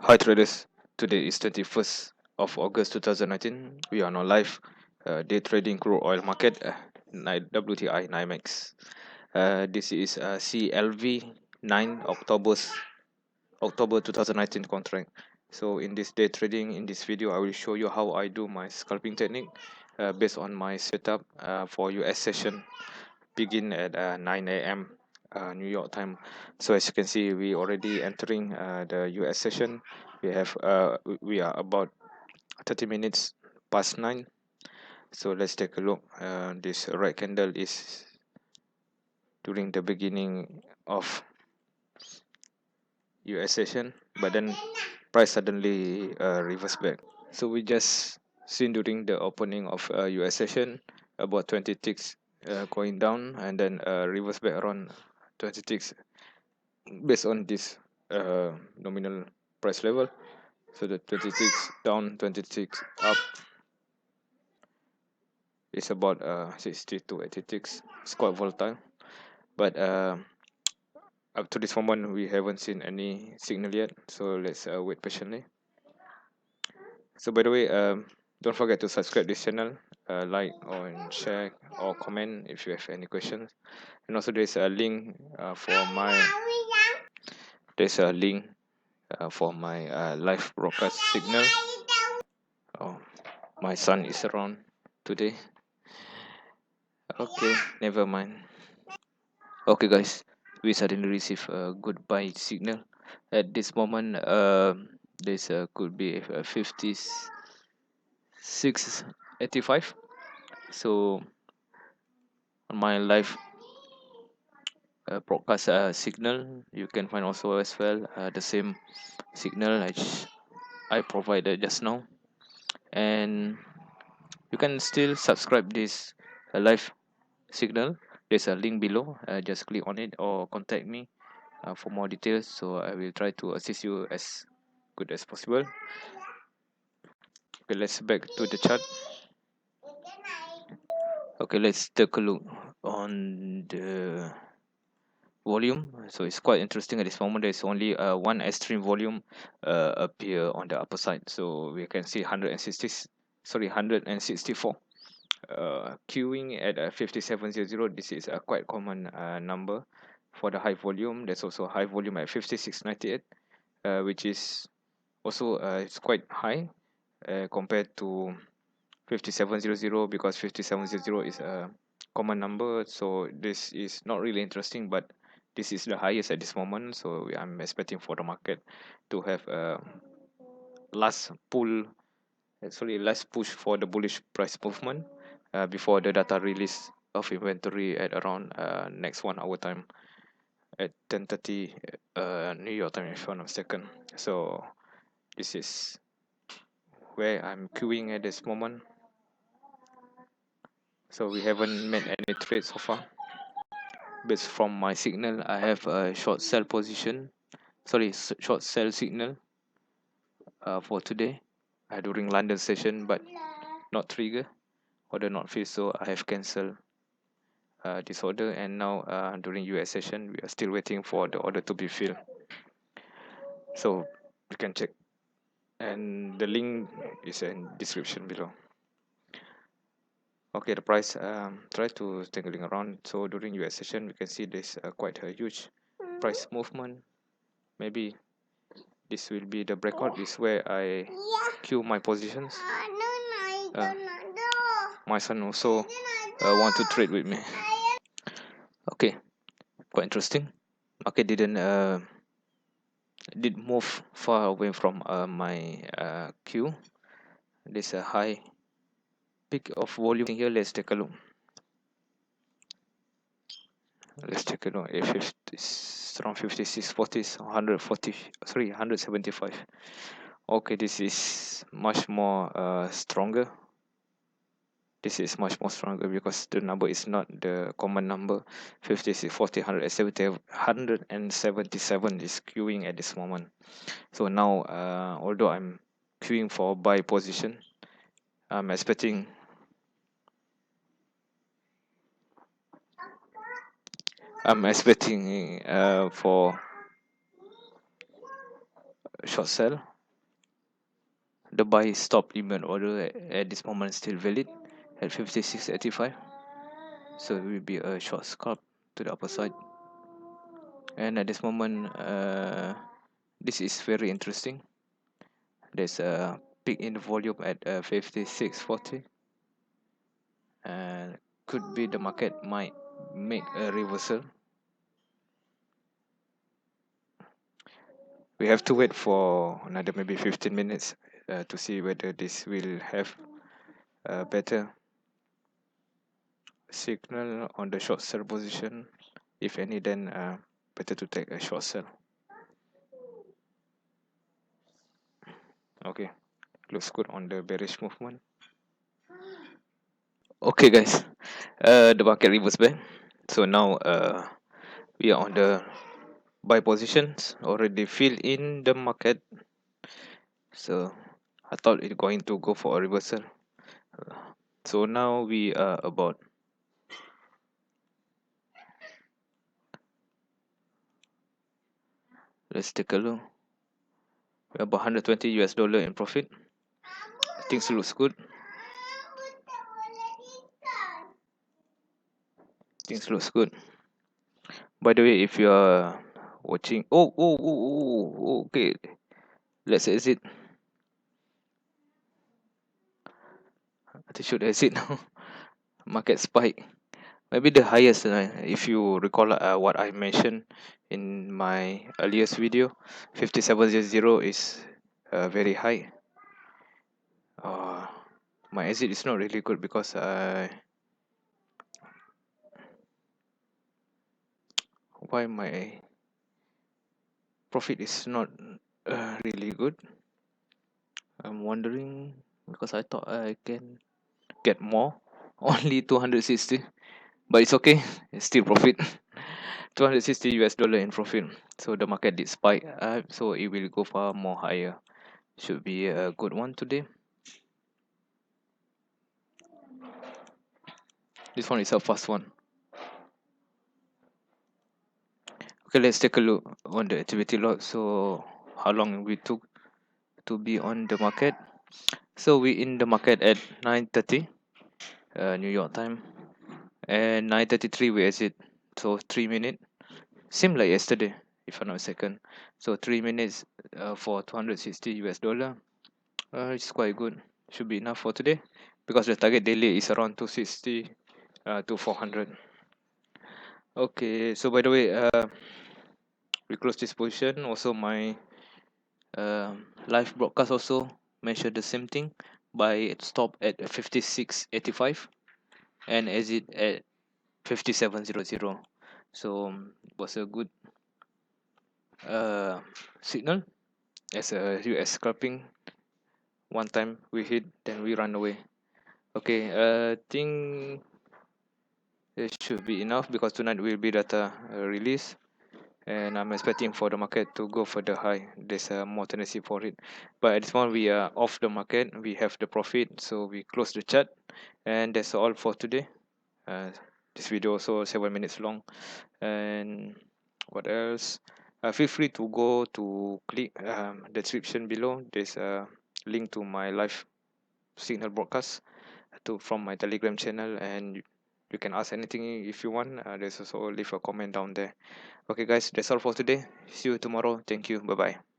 Hi traders, today is 21st of August 2019. We are now live day trading crude oil market WTI NYMEX. This is CLV 9 October 2019 contract. So in this day trading, in this video, I will show you how I do my scalping technique based on my setup for US session begin at 9 a.m. New York time. So as you can see, we already entering the US session. We are about 30 minutes past 9. So let's take a look. This red candle is during the beginning of US session, but then price suddenly reverse back. So we just seen during the opening of US session about 20 ticks going down and then reverse back around 20 ticks based on this nominal price level. So the 26 down, 26 up is about 60 to 80 ticks. It's quite volatile, but up to this moment we haven't seen any signal yet, so let's wait patiently. So by the way, don't forget to subscribe this channel, like or share or comment if you have any questions. And also there's a link for my live broadcast signal. Oh, my son is around today. Okay, never mind. Okay guys, we suddenly receive a goodbye signal. At this moment, this could be 56.85. So on my live broadcast signal, you can find also as well the same signal which I provided just now, and you can still subscribe this live signal. There's a link below, just click on it or contact me for more details, so I will try to assist you as good as possible. Okay, let's back to the chart. Okay, let's take a look on the volume. So it's quite interesting. At this moment there's only one extreme volume appear on the upper side, so we can see 164 queuing at 5700. This is a quite common number for the high volume. There's also high volume at 5698, which is also it's quite high compared to 5700, because 5700 is a common number. So this is not really interesting, but this is the highest at this moment. So I'm expecting for the market to have a last push for the bullish price movement before the data release of inventory at around next 1 hour time at 10:30 New York time, if I'm not mistaken. So this is where I'm queuing at this moment. So we haven't made any trade so far. Based from my signal, I have a short sell position, short sell signal for today during London session, but not trigger, order not filled, so I have cancelled this order. And now during US session, we are still waiting for the order to be filled, so you can check, and the link is in description below. Okay, the price try to tangling around. So during US session, we can see there's quite a huge price movement. Maybe this will be the breakout. Is where I queue my positions. My son also want to trade with me. Okay, quite interesting. Market did move far away from my queue. There's a high peak of volume here. Let's take a look. If it's around 56.40, 140, 175. Okay, this is much more stronger. This is much more stronger because the number is not the common number. 56, 40, 177 is queuing at this moment. So now, although I'm queuing for buy position, I'm expecting for short sell The buy stop limit order at this moment still valid at 56.85, so it will be a short scalp to the upper side. And at this moment, this is very interesting. There's a peak in the volume at 56.40, and could be the market might make a reversal. We have to wait for another maybe 15 minutes to see whether this will have a better signal on the short sell position. If any, then better to take a short sell. Okay, looks good on the bearish movement. Okay guys, the market reverse back, so now we are on the buy positions already filled in the market, so I thought it's going to go for a reversal. So now we are about let's take a look. We're about $120 in profit. Things looks good. Things looks good. By the way, if you are watching, okay, let's exit. I should exit now. Market spike. Maybe the highest, if you recall what I mentioned in my earliest video, 5700 is very high. My exit is not really good because why my profit is not really good. I'm wondering because I thought I can get more. Only 260, but it's okay. It's still profit. $260 in profit. So the market did spike up, so it will go far more higher. Should be a good one today. This one is a fast one. Okay, let's take a look on the activity log. So how long we took to be on the market. So we in the market at 9:30 New York time, and 9:33 we exit. So 3 minutes, same like yesterday if I'm not mistaken. So 3 minutes for $260. It's quite good. Should be enough for today because the target daily is around 260 to 400. Okay, so by the way, we close this position. Also my live broadcast also mentioned the same thing. Buy stop at 56.85 and exit at 57.00. So it was a good signal as a US scalping. One time we hit, then we run away. Okay, think it should be enough because tonight will be data release, and I'm expecting for the market to go for the high. There's more tendency for it, but at this moment we are off the market. We have the profit, so we close the chart, and that's all for today. This video also 7 minutes long, and what else? Feel free to go to click description below. There's a link to my live signal broadcast from my Telegram channel, and you can ask anything if you want. There's also leave a comment down there. Okay guys, that's all for today. See you tomorrow. Thank you. Bye bye.